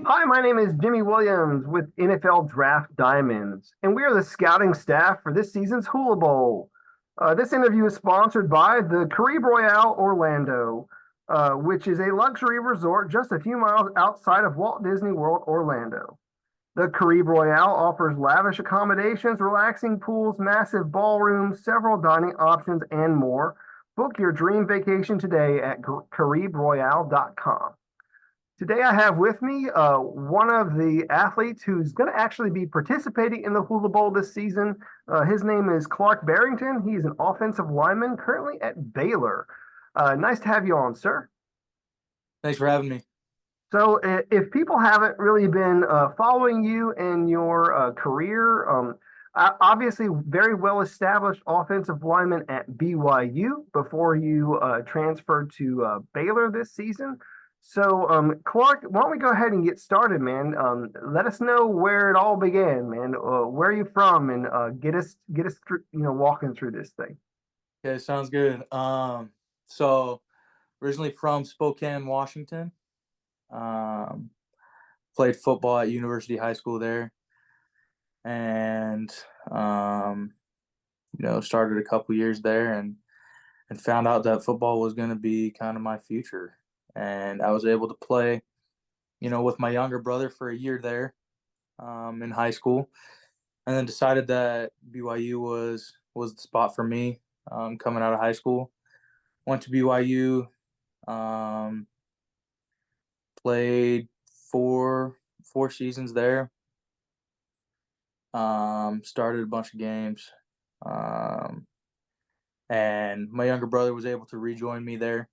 Hi, my name is Jimmy Williams with NFL Draft Diamonds, and we are the scouting staff for this season's Hula Bowl. This interview is sponsored by the Caribe Royale Orlando, which is a luxury resort just a few miles outside of Walt Disney World Orlando. The Caribe Royale offers lavish accommodations, relaxing pools, massive ballrooms, several dining options, and more. Book your dream vacation today at CaribeRoyale.com. Today I have with me one of the athletes who's going to actually be participating in the Hula Bowl this season. His name is Clark Barrington. He's an offensive lineman currently at Baylor. Nice to have you on, sir. Thanks for having me. So, if people haven't really been following you and your career, obviously very well established offensive lineman at BYU before you transferred to Baylor this season. So, Clark, why don't we go ahead and get started, man? Let us know where it all began, man. Where are you from, and get us through, walking through this thing. Okay, sounds good. So originally from Spokane, Washington. Um, Played football at University High School there, and um, started a couple years there, and found out that football was going to be kind of my future. And I was able to play, with my younger brother for a year there, in high school, and then decided that BYU was the spot for me, coming out of high school. Went to BYU, um, played four seasons there. Started a bunch of games, um, and my younger brother was able to rejoin me there,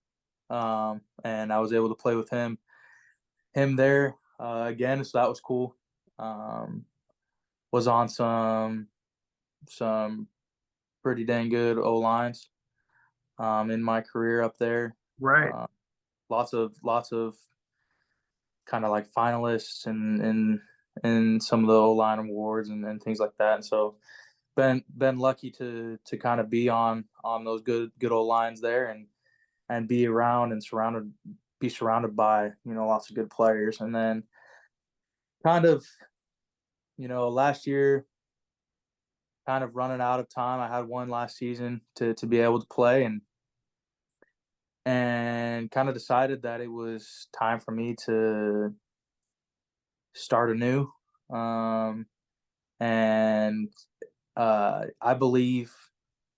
and I was able to play with him there again. So that was cool. Um, was on some pretty dang good O lines in my career up there. Right. Uh, lots of kind of like finalists and some of the O line awards and things like that. And so been lucky to kind of be on those good old lines there and be around and surrounded by lots of good players. And then kind of last year, kind of running out of time. I had one last season to be able to play, and kind of decided that it was time for me to start anew. Um, and I believe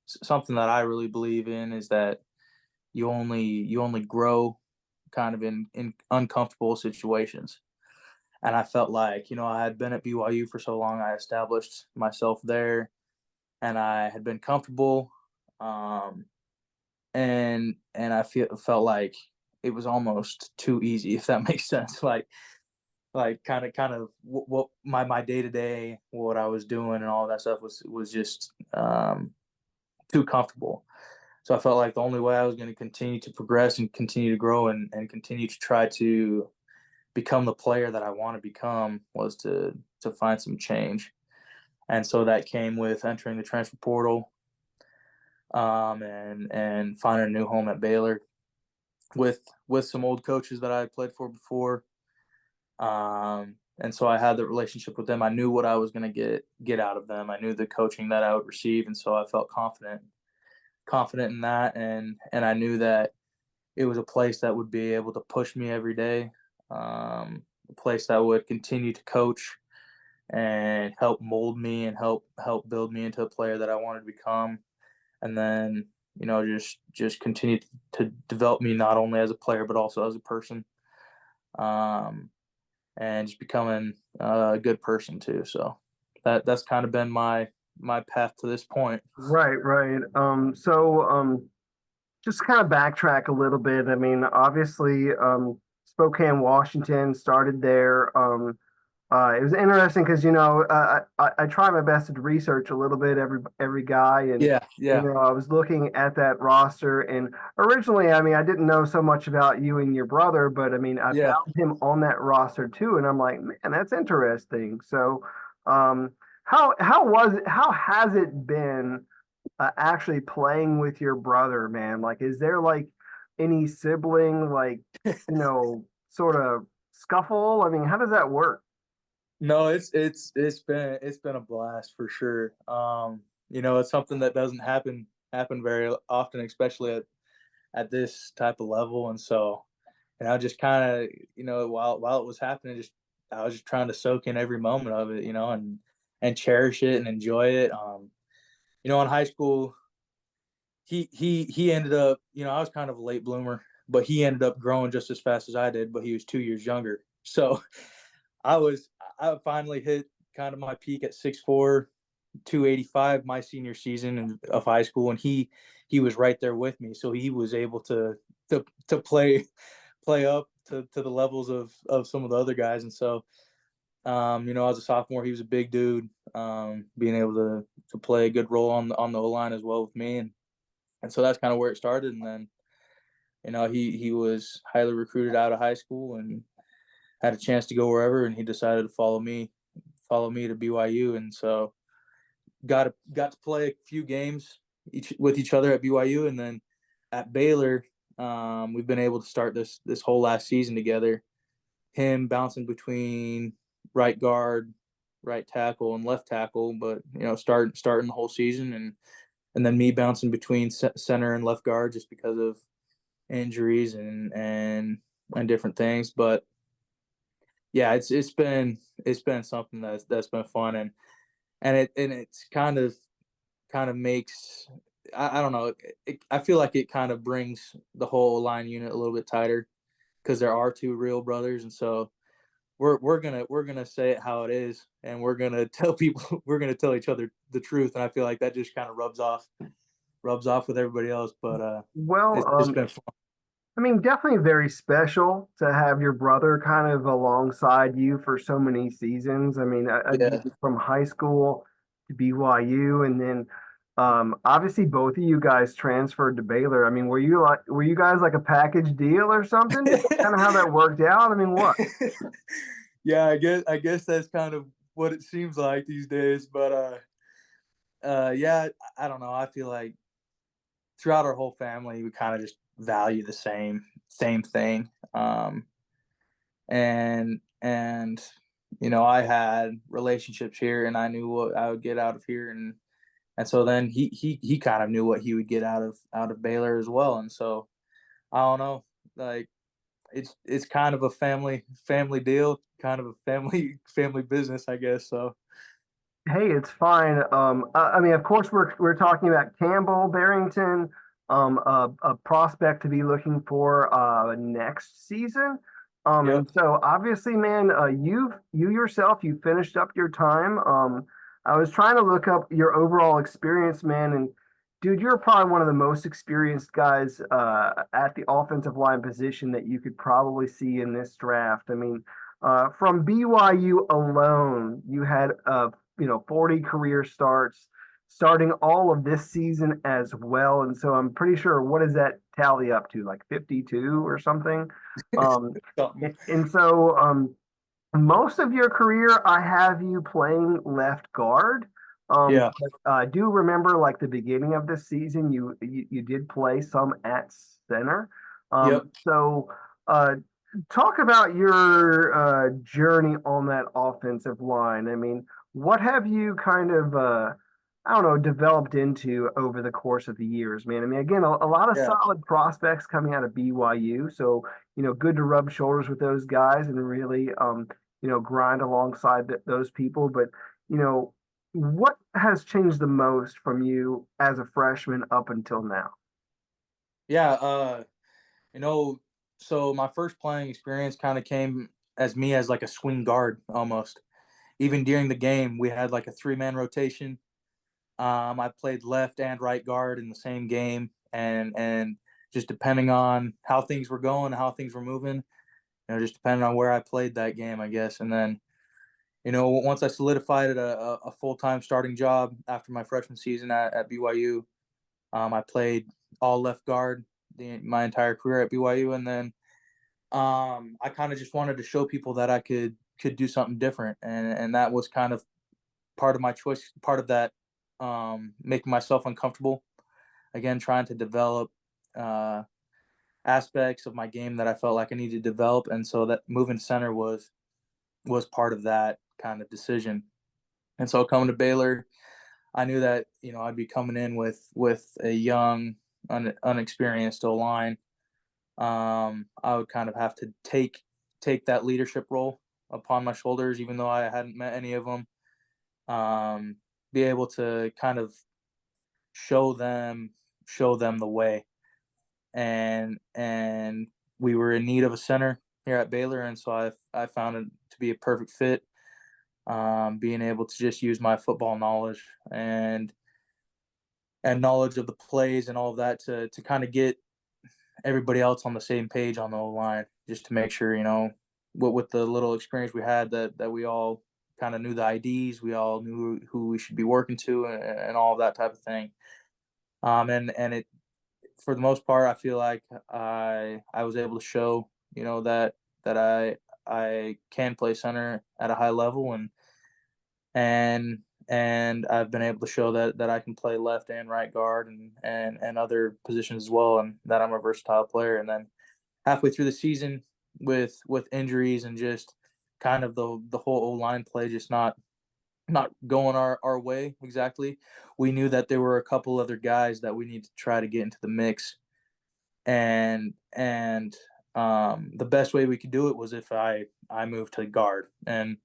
something that I really believe in is that you only grow kind of in uncomfortable situations. And I felt like, I had been at BYU for so long, I established myself there, and I had been comfortable. Um, and I felt like it was almost too easy, if that makes sense. Like kind of what my day to day, what I was doing, and all that stuff was just too comfortable. So I felt like the only way I was going to continue to progress and continue to grow and continue to try to become the player that I want to become was to find some change. And so that came with entering the transfer portal, and finding a new home at Baylor with some old coaches that I had played for before. And so I had the relationship with them. I knew what I was going to get out of them. I knew the coaching that I would receive, and so I felt confident in that, and I knew that it was a place that would be able to push me every day, a place that would continue to coach and help mold me and help build me into a player that I wanted to become, and then just continue to develop me not only as a player but also as a person, um, and just becoming a good person too. So that's kind of been my path to this point. Right, right. Just kind of backtrack a little bit. I mean, obviously, Spokane, Washington started there. It was interesting because I try my best to research a little bit every guy, and Yeah, yeah, I was looking at that roster, and originally, I mean, I didn't know so much about you and your brother, but I mean, I yeah. found him on that roster too, and I'm like, man, that's interesting. So, um, how has it been actually playing with your brother, man? Like, is there like any sibling, like, sort of scuffle? I mean, how does that work? No, it's been a blast for sure. It's something that doesn't happen very often, especially at this type of level. And so, just kind of, while it was happening, just I was just trying to soak in every moment of it, and cherish it and enjoy it. In high school, he ended up, I was kind of a late bloomer, but he ended up growing just as fast as I did, but he was 2 years younger. So I was I finally hit kind of my peak at 6'4", 285 my senior season of high school, and he was right there with me, so he was able to play up to the levels of some of the other guys. And so as a sophomore, he was a big dude, being able to play a good role on the O line as well with me, and so that's kind of where it started. And then he was highly recruited out of high school and had a chance to go wherever, and he decided to follow me to BYU. And so got to play a few games with each other at BYU, and then at Baylor, we've been able to start this whole last season together. Him bouncing between right guard, right tackle, and left tackle, but starting the whole season, and then me bouncing between center and left guard just because of injuries and different things. But yeah, it's been something that's been fun, and it's kind of makes, I don't know, I feel like it kind of brings the whole line unit a little bit tighter because there are two real brothers. And so we're gonna say it how it is, and we're gonna tell people we're gonna tell each other the truth, and I feel like that just kind of rubs off with everybody else. But Well, it's been fun. I mean, definitely very special to have your brother kind of alongside you for so many seasons. I mean, again, Yeah. from high school to BYU, and then obviously both of you guys transferred to Baylor. I mean, were you guys like a package deal or something? Is that kind of how that worked out? I mean, what? Yeah, I guess that's kind of what it seems like these days. But yeah, I don't know. I feel like throughout our whole family, we kind of just value the same thing. And I had relationships here, and I knew what I would get out of here, and so then he kind of knew what he would get out of Baylor as well. And so I don't know, like it's kind of a family deal, kind of a family business, I guess. So Hey, it's fine. I mean, of course, we're talking about Campbell Barrington, a prospect to be looking for next season. yep. And so obviously, man, you yourself, you finished up your time. I was trying to look up your overall experience, man, and dude, you're probably one of the most experienced guys at the offensive line position that you could probably see in this draft. I mean, from BYU alone, you had 40 career starts, starting all of this season as well. And so I'm pretty sure, what does that tally up to? Like 52 or something? Um, Something. and so most of your career, I have you playing left guard. Yeah. I do remember like the beginning of this season, you did play some at center. Yep. So uh, talk about your journey on that offensive line. I mean, what have you kind of I don't know, developed into over the course of the years, man? I mean, again, a lot of Yeah. solid prospects coming out of BYU, so good to rub shoulders with those guys and really grind alongside those people. But you know, what has changed the most from you as a freshman up until now? Yeah. You know, so my first playing experience kind of came as me as like a swing guard almost. Even during the game, we had like a three-man rotation. I played left and right guard in the same game, and just depending on how things were going, how things were moving, just depending on where I played that game, I guess. And then, once I solidified a full time starting job after my freshman season at BYU, I played all left guard my entire career at BYU, and then I kind of just wanted to show people that I could do something different, and that was kind of part of my choice, part of that, making myself uncomfortable again, trying to develop uh, aspects of my game that I felt like I needed to develop, and so that moving center was part of that kind of decision. And so coming to Baylor, I knew that I'd be coming in with a young, unexperienced O line. I would kind of have to take that leadership role upon my shoulders, even though I hadn't met any of them. Be able to kind of show them the way, and we were in need of a center here at Baylor, and so I found it to be a perfect fit. Being able to just use my football knowledge and knowledge of the plays and all of that to kind of get everybody else on the same page on the line, just to make sure with the little experience we had that we all kind of knew the IDs, we all knew who we should be working to, and all of that type of thing. And it, for the most part, I feel like I was able to show that I can play center at a high level, and and I've been able to show that I can play left and right guard and other positions as well, and that I'm a versatile player. And then halfway through the season, with injuries and just kind of the whole O line play just not going our way exactly, we knew that there were a couple other guys that we need to try to get into the mix, and the best way we could do it was if I moved to guard and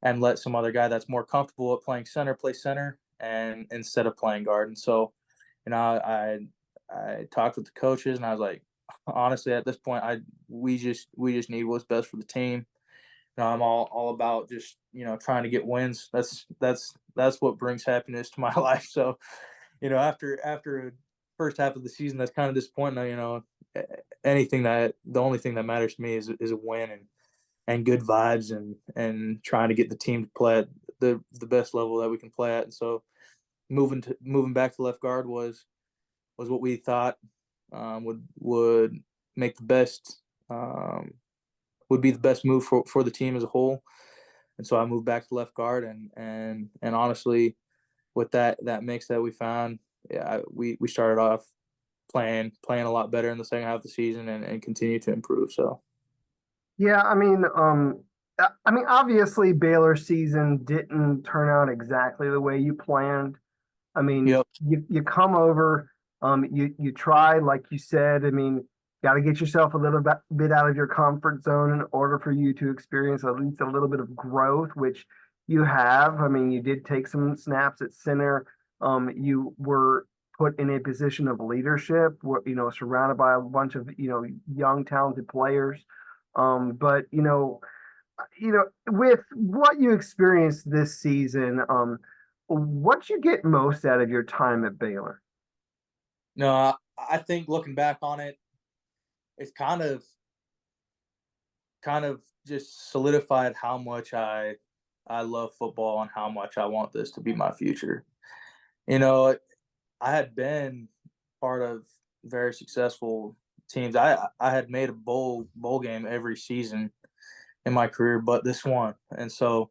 let some other guy that's more comfortable at playing center play center, and instead of playing guard. And so, I talked with the coaches, and I was like, honestly, at this point, we just need what's best for the team. I'm all about just trying to get wins. That's what brings happiness to my life. So, after first half of the season, that's kind of disappointing. The only thing that matters to me is a win and good vibes, and trying to get the team to play at the best level that we can play at. And so moving back to left guard was what we thought would make the best would be the best move for the team as a whole. And so I moved back to left guard, and honestly, with that mix that we found, yeah, we started off playing a lot better in the second half of the season, and continue to improve. So Yeah, obviously Baylor's season didn't turn out exactly the way you planned. I mean, yep. you come over, you try, like you said. I mean, got to get yourself a little bit out of your comfort zone in order for you to experience at least a little bit of growth, which you have. I mean, you did take some snaps at center. You were put in a position of leadership, surrounded by a bunch of young talented players. But with what you experienced this season, what you get most out of your time at Baylor? No, I think looking back on it, it's kind of just solidified how much I love football and how much I want this to be my future. You know, I had been part of very successful teams. I had made a bowl game every season in my career, but this one. And so,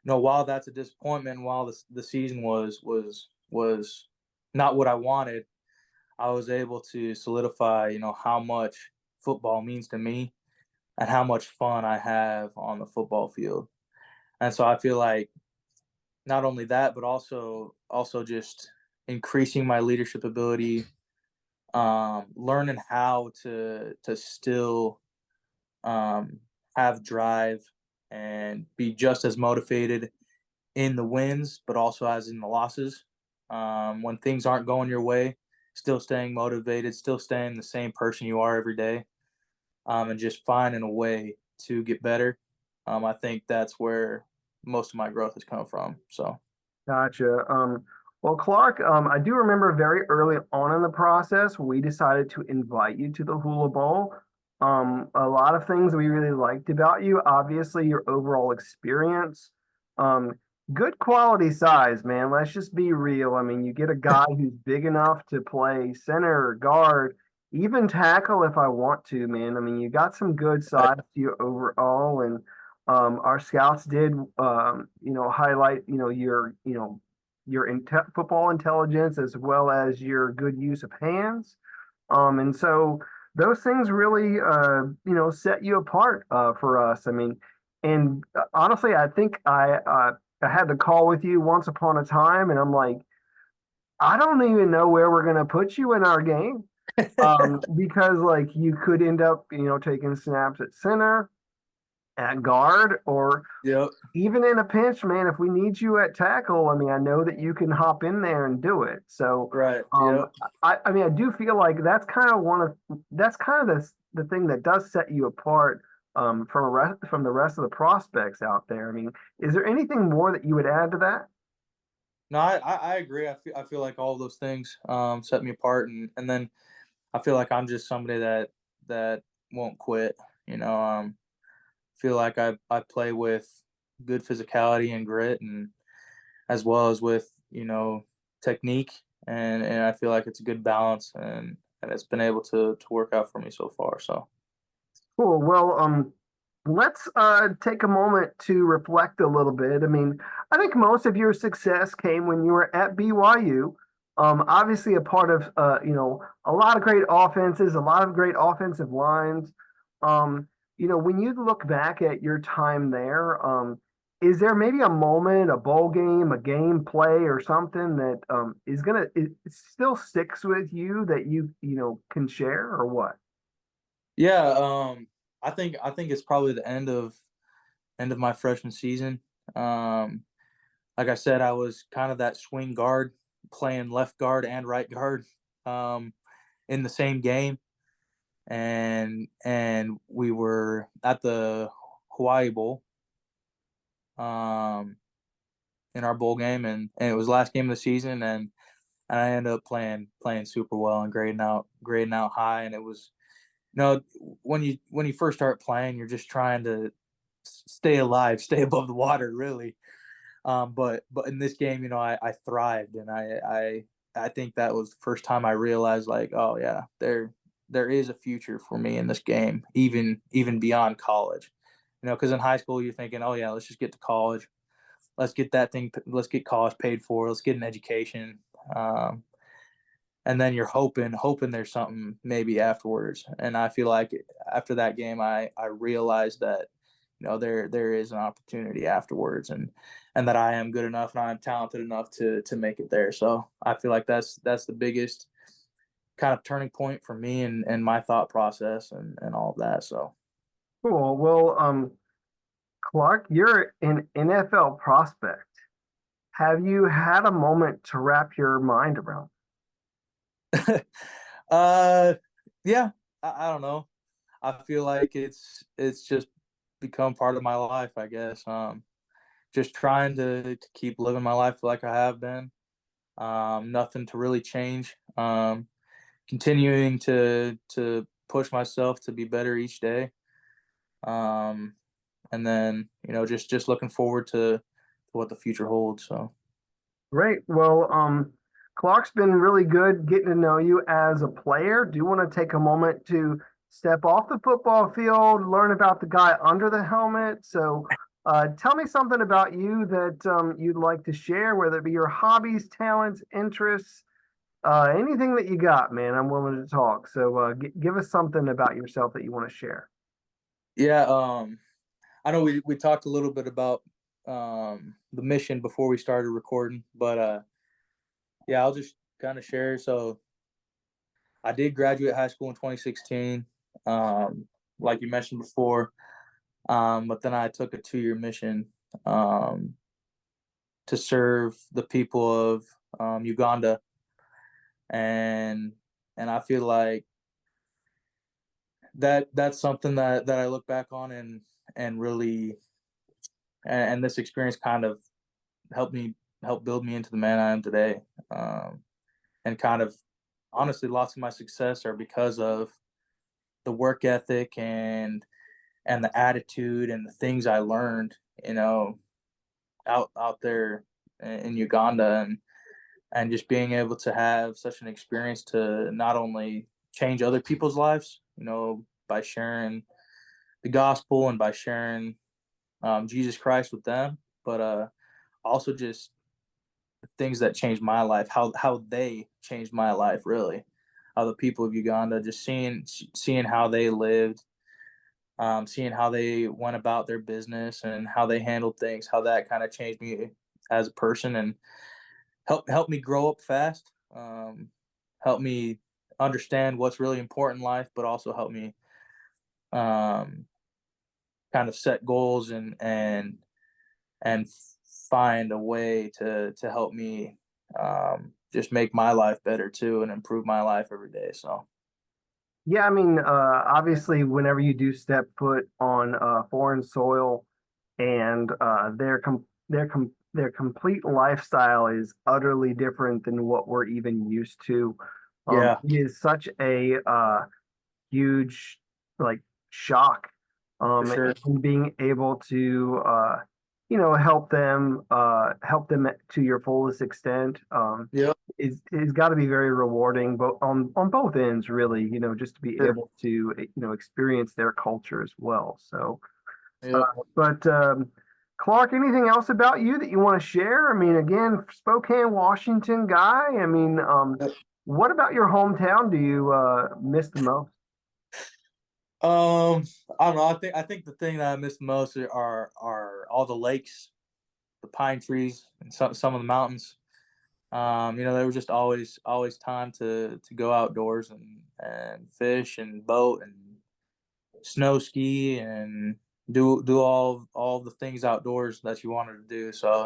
while that's a disappointment, while the season was not what I wanted, I was able to solidify, how much football means to me and how much fun I have on the football field. And so I feel like not only that, but also just increasing my leadership ability, learning how to still have drive and be just as motivated in the wins, but also as in the losses. When things aren't going your way, still staying motivated, still staying the same person you are every day, and just finding a way to get better. I think that's where most of my growth has come from. So, Gotcha. Well, Clark, I do remember very early on in the process, we decided to invite you to the Hula Bowl. A lot of things we really liked about you, obviously your overall experience, um, good quality size, man. Let's just be real. I mean, you get a guy who's big enough to play center or guard, even tackle if I want to, man. I mean, you got some good size to you overall, and our scouts did, highlight, your football intelligence as well as your good use of hands. And so those things really, set you apart for us. I mean, and honestly, I think I had the call with you once upon a time, and I'm like, I don't even know where we're gonna put you in our game, because like you could end up, taking snaps at center, at guard, or Yep. even in a pinch, man, if we need you at tackle, I mean, I know that you can hop in there and do it. So, Right. um, Yep. I mean, I do feel like that's kind of the thing that does set you apart, from the rest of the prospects out there. I mean, is there anything more that you would add to that? No, I agree. I feel like all of those things set me apart, and then I feel like I'm just somebody that won't quit. You know, feel like I play with good physicality and grit, and as well as with technique, and I feel like it's a good balance, and it's been able to work out for me so far. So Cool. Well, let's take a moment to reflect a little bit. I mean, I think most of your success came when you were at BYU. Obviously a part of a lot of great offenses, a lot of great offensive lines. When you look back at your time there, is there maybe a moment, a bowl game, a game play, or something that it still sticks with you that you can share, or what? yeah, I think it's probably the end of my freshman season. Um, like I said, I was kind of that swing guard, playing left guard and right guard um, in the same game, and we were at the Hawaii Bowl um, in our bowl game, and it was last game of the season, and I ended up playing super well and grading out high, and it was when you first start playing, you're just trying to stay alive, stay above the water, really. But in this game, I thrived, and I think that was the first time I realized, like, oh yeah, there is a future for me in this game, even beyond college. Because in high school you're thinking, oh yeah, let's just get to college, let's get college paid for, let's get an education, um, and then you're hoping there's something maybe afterwards. And I feel like after that game, I realized that there is an opportunity afterwards, and that I am good enough and I'm talented enough to make it there. So I feel like that's the biggest kind of turning point for me and my thought process and all of that. So Cool. Well, Clark, you're an NFL prospect. Have you had a moment to wrap your mind around? uh yeah, I don't know. I feel like it's just become part of my life, I guess. Just trying to keep living my life like I have been. Nothing to really change. Continuing to push myself to be better each day. Um, and then just looking forward to what the future holds. So Great. Well, Clark's been really good getting to know you as a player. Do you want to take a moment to step off the football field, learn about the guy under the helmet? So, tell me something about you that you'd like to share, whether it be your hobbies, talents, interests, anything that you got, man. I'm willing to talk. So, give us something about yourself that you want to share. yeah, I know we talked a little bit about the mission before we started recording, but yeah, I'll just kind of share. So I did graduate high school in 2016, like you mentioned before. But then I took a 2-year mission um, to serve the people of Uganda, and I feel like that's something that I look back on and really, and this experience kind of help build me into the man I am today, and kind of honestly lots of my success are because of the work ethic and the attitude and the things I learned, out there in Uganda, and just being able to have such an experience to not only change other people's lives, by sharing the gospel and by sharing Jesus Christ with them, but also just things that changed my life, how they changed my life, really. the people of Uganda, just seeing how they lived, seeing how they went about their business and how they handled things, how that kind of changed me as a person and helped me grow up fast, helped me understand what's really important in life, but also helped me um, kind of set goals and find a way to help me just make my life better too and improve my life every day. So Yeah, I mean, obviously, whenever you do step foot on foreign soil and their complete lifestyle is utterly different than what we're even used to. yeah, It is such a huge like shock, for sure. and being able to help them to your fullest extent. Yeah, Is got to be very rewarding, but on both ends, really, just to be sure. able to experience their culture as well. So, uh, Yeah. but Clark, anything else about you that you want to share? I mean, again, Spokane, Washington guy. I mean, what about your hometown do you miss the most? I don't know. I think the thing that I miss the most are all the lakes, the pine trees, and some of the mountains. There was just always time to go outdoors and fish and boat and snow ski and do all the things outdoors that you wanted to do. So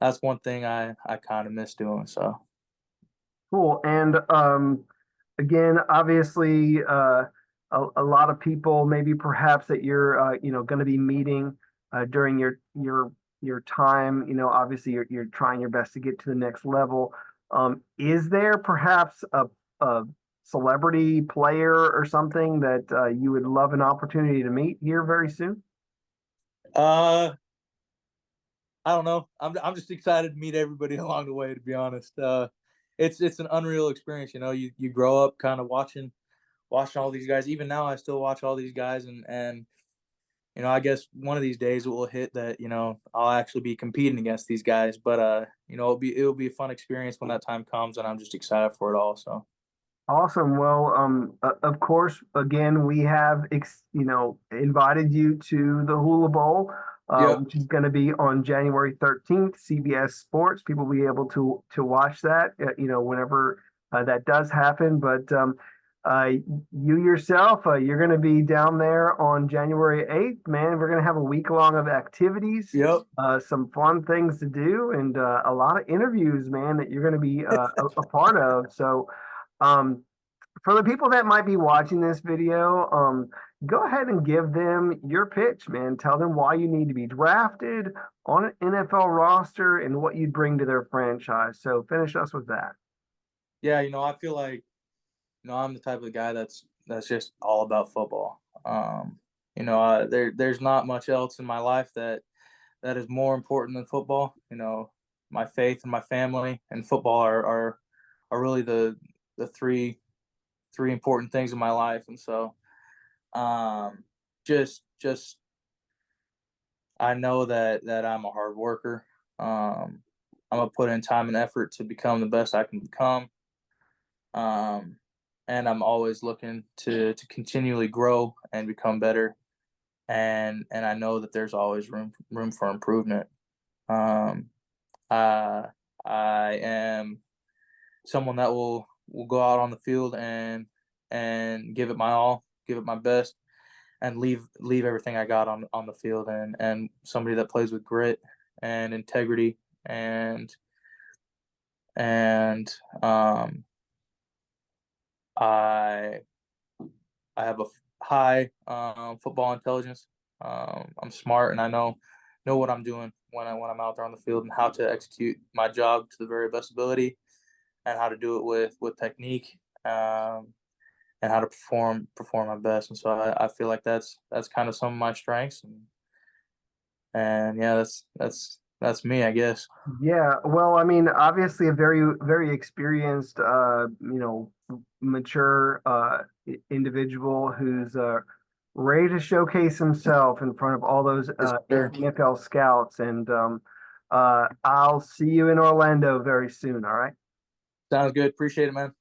that's one thing I kind of miss doing. So Cool. And again, obviously, a lot of people, maybe perhaps that you're, going to be meeting during your time. Obviously, you're trying your best to get to the next level. Is there perhaps a celebrity player or something that you would love an opportunity to meet here very soon? uh I don't know. I'm just excited to meet everybody along the way, to be honest. It's an unreal experience. You grow up kind of watching all these guys. Even now I still watch all these guys and I guess one of these days it will hit that, I'll actually be competing against these guys. But it'll be a fun experience when that time comes, and I'm just excited for it all. So Awesome. Well, of course, again, we have, invited you to the Hula Bowl, yep. which is going to be on January 13th, CBS Sports. People will be able to watch that, whenever that does happen. But you yourself, you're going to be down there on January 8th, man. We're going to have a week long of activities, Yep. some fun things to do, and a lot of interviews, man, that you're going to be a part of. So, um, for the people that might be watching this video, go ahead and give them your pitch, man. Tell them why you need to be drafted on an NFL roster and what you'd bring to their franchise. So finish us with that. Yeah, I feel like I'm the type of guy that's just all about football. There's not much else in my life that is more important than football. My faith and my family and football are really the three important things in my life. And so just I know that I'm a hard worker. I'm gonna put in time and effort to become the best I can become. Um, and I'm always looking to continually grow and become better. And I know that there's always room for improvement. Um, uh, I am someone that will go out on the field and give it my all, give it my best, and leave everything I got on the field, and somebody that plays with grit and integrity and I I have a high football intelligence. I'm smart and I know what I'm doing when I'm out there on the field and how to execute my job to the very best ability and how to do it with technique, and how to perform my best. And so I feel like that's kind of some of my strengths, and yeah, that's me, I guess. Yeah, well, I mean, obviously a very, very experienced, mature individual who's ready to showcase himself in front of all those Yes, sir. NFL scouts. And I'll see you in Orlando very soon. All right. Sounds good. Appreciate it, man.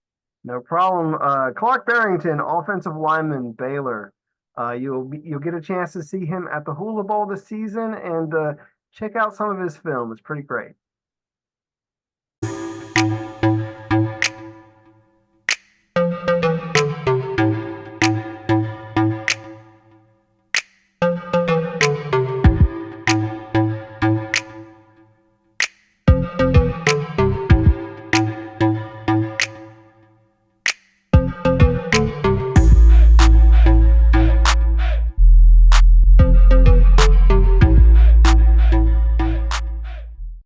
No problem. Clark Barrington, offensive lineman, Baylor. You'll get a chance to see him at the Hula Bowl this season and check out some of his film. It's pretty great.